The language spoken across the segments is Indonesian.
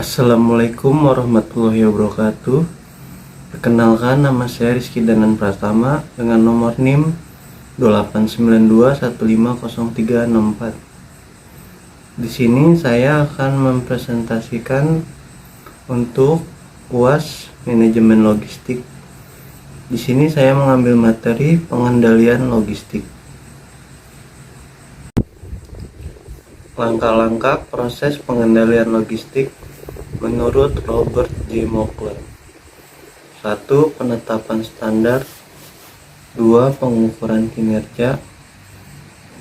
Assalamualaikum warahmatullahi wabarakatuh. Perkenalkan, nama saya Rizky Danan Pratama dengan nomor NIM 2892150364. Di sini saya akan mempresentasikan untuk UAS Manajemen Logistik. Di sini saya mengambil materi pengendalian logistik. Langkah-langkah proses pengendalian logistik menurut Robert J. Mockler. 1. Penetapan standar. 2. Pengukuran kinerja.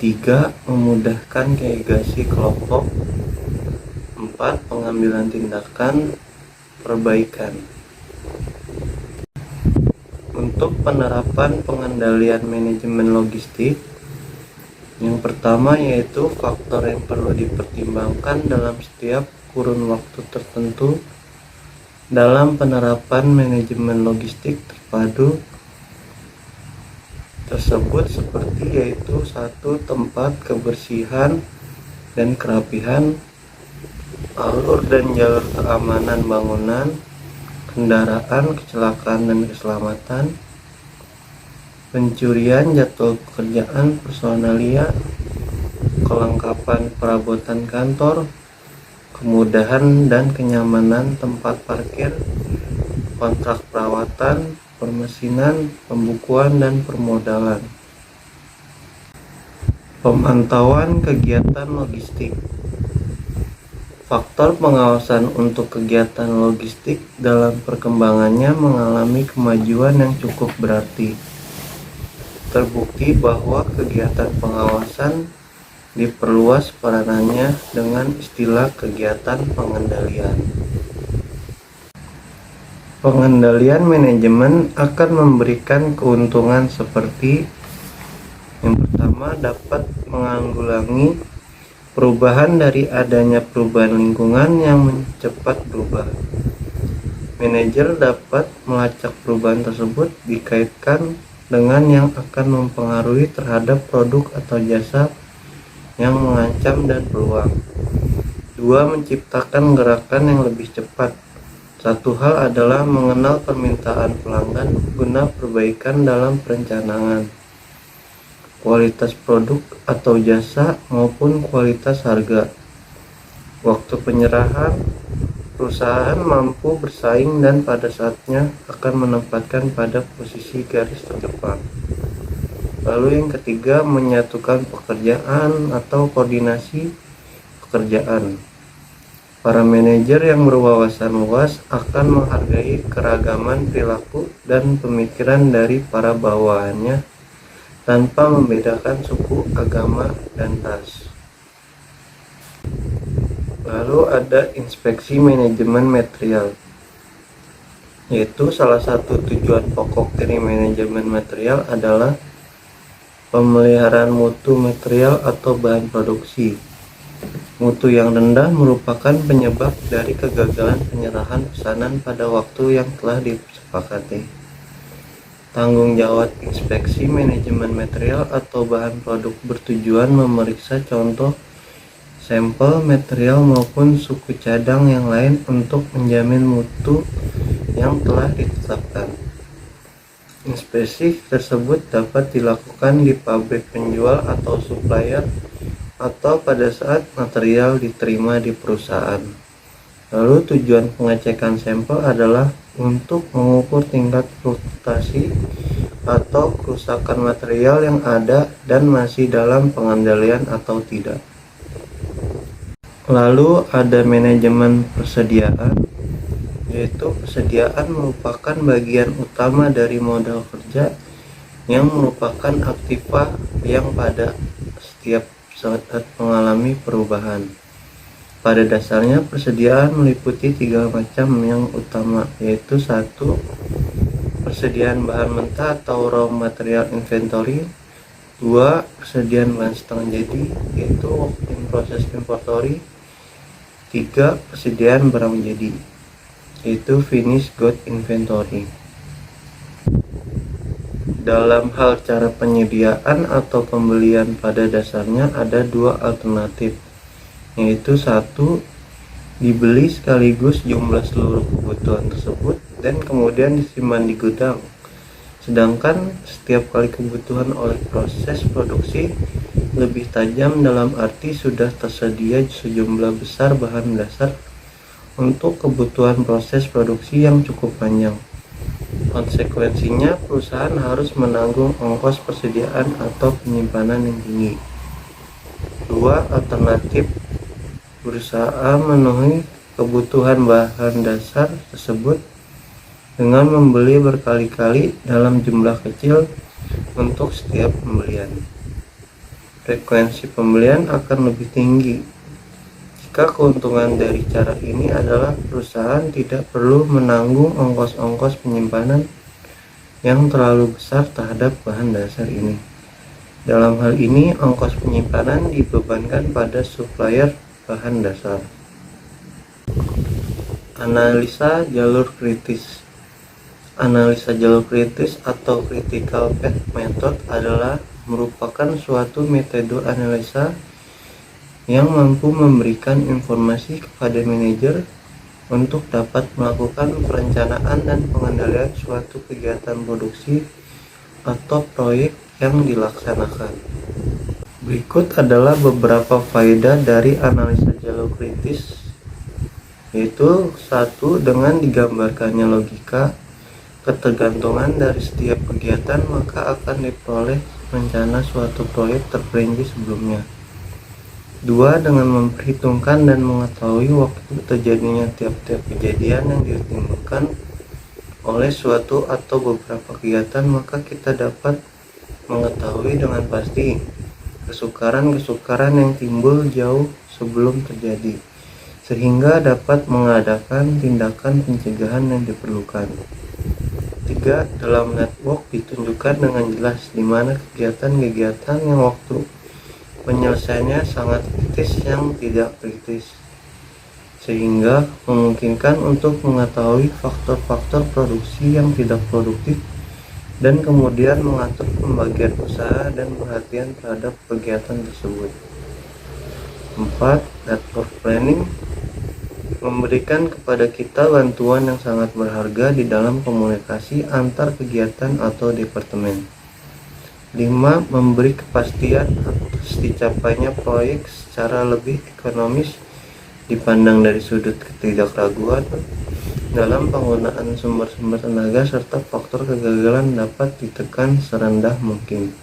3. Memudahkan delegasi kelompok. 4. Pengambilan tindakan perbaikan. Untuk penerapan pengendalian manajemen logistik, yang pertama yaitu faktor yang perlu dipertimbangkan dalam setiap kurun waktu tertentu dalam penerapan manajemen logistik terpadu tersebut seperti yaitu 1. Tempat, kebersihan dan kerapihan, alur dan jalur keamanan bangunan, kendaraan, kecelakaan dan keselamatan, pencurian, jadwal pekerjaan, personalia, kelengkapan perabotan kantor, kemudahan dan kenyamanan tempat parkir, kontrak perawatan, permesinan, pembukuan dan permodalan. Pemantauan kegiatan logistik. Faktor pengawasan untuk kegiatan logistik dalam perkembangannya mengalami kemajuan yang cukup berarti. Terbukti bahwa kegiatan pengawasan diperluas peranannya dengan istilah kegiatan pengendalian. Pengendalian manajemen akan memberikan keuntungan seperti yang pertama, dapat menanggulangi perubahan dari adanya perubahan lingkungan yang cepat berubah. Manajer dapat melacak perubahan tersebut dikaitkan dengan yang akan mempengaruhi terhadap produk atau jasa yang mengancam dan peluang. 2. Menciptakan gerakan yang lebih cepat. Satu hal adalah mengenal permintaan pelanggan guna perbaikan dalam perencanaan, kualitas produk atau jasa maupun kualitas harga. Waktu penyerahan, perusahaan mampu bersaing dan pada saatnya akan menempatkan pada posisi garis terdepan. Lalu yang ketiga, menyatukan pekerjaan atau koordinasi pekerjaan. Para manajer yang berwawasan luas akan menghargai keragaman perilaku dan pemikiran dari para bawahannya tanpa membedakan suku, agama, dan ras. Lalu ada inspeksi manajemen material, yaitu salah satu tujuan pokok dari manajemen material adalah pemeliharaan mutu material atau bahan produksi. Mutu yang rendah merupakan penyebab dari kegagalan penyerahan pesanan pada waktu yang telah disepakati. Tanggung jawab inspeksi manajemen material atau bahan produk bertujuan memeriksa contoh sampel material maupun suku cadang yang lain untuk menjamin mutu yang telah ditetapkan. Inspeksi tersebut dapat dilakukan di pabrik penjual atau supplier atau pada saat material diterima di perusahaan. Lalu tujuan pengecekan sampel adalah untuk mengukur tingkat fluktuasi atau kerusakan material yang ada dan masih dalam pengendalian atau tidak. Lalu ada manajemen persediaan, yaitu persediaan merupakan bagian utama dari modal kerja yang merupakan aktiva yang pada setiap saat mengalami perubahan. Pada dasarnya persediaan meliputi 3 macam yang utama, yaitu 1. Persediaan bahan mentah atau raw material inventory. 2. Persediaan bahan setengah jadi, yaitu work in process inventory. 3. Persediaan barang jadi, yaitu finished good inventory. Dalam hal cara penyediaan atau pembelian, pada dasarnya ada 2 alternatif, yaitu 1. dibeli sekaligus jumlah seluruh kebutuhan tersebut dan kemudian disimpan di gudang. Sedangkan setiap kali kebutuhan oleh proses produksi lebih tajam dalam arti sudah tersedia sejumlah besar bahan dasar untuk kebutuhan proses produksi yang cukup panjang. Konsekuensinya, perusahaan harus menanggung ongkos persediaan atau penyimpanan yang tinggi. Dua alternatif berusaha memenuhi kebutuhan bahan dasar tersebut dengan membeli berkali-kali dalam jumlah kecil untuk setiap pembelian. Frekuensi pembelian akan lebih tinggi jika keuntungan dari cara ini adalah perusahaan tidak perlu menanggung ongkos-ongkos penyimpanan yang terlalu besar terhadap bahan dasar ini. Dalam hal ini, ongkos penyimpanan dibebankan pada supplier bahan dasar. Analisa jalur kritis. Analisa jalur kritis atau critical path method adalah merupakan suatu metode analisa yang mampu memberikan informasi kepada manajer untuk dapat melakukan perencanaan dan pengendalian suatu kegiatan produksi atau proyek yang dilaksanakan. Berikut adalah beberapa faedah dari analisa jalur kritis, yaitu 1. Dengan digambarkannya logika ketergantungan dari setiap kegiatan, maka akan diperoleh rencana suatu proyek terperinci sebelumnya. 2. Dengan memperhitungkan dan mengetahui waktu terjadinya tiap-tiap kejadian yang ditimbulkan oleh suatu atau beberapa kegiatan, maka kita dapat mengetahui dengan pasti kesukaran-kesukaran yang timbul jauh sebelum terjadi, sehingga dapat mengadakan tindakan pencegahan yang diperlukan. 3. Dalam network ditunjukkan dengan jelas di mana kegiatan-kegiatan yang waktu penyelesaiannya sangat kritis yang tidak kritis, sehingga memungkinkan untuk mengetahui faktor-faktor produksi yang tidak produktif dan kemudian mengatur pembagian usaha dan perhatian terhadap kegiatan tersebut. 4. Network planning memberikan kepada kita bantuan yang sangat berharga di dalam komunikasi antar kegiatan atau departemen. 5. Memberi kepastian atas dicapainya proyek secara lebih ekonomis dipandang dari sudut ketidakraguan dalam penggunaan sumber-sumber tenaga, serta faktor kegagalan dapat ditekan serendah mungkin.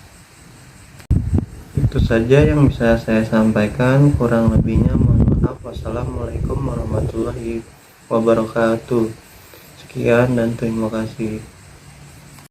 Itu saja yang bisa saya sampaikan, kurang lebihnya mohon maaf. Wassalamualaikum warahmatullahi wabarakatuh. Sekian dan terima kasih.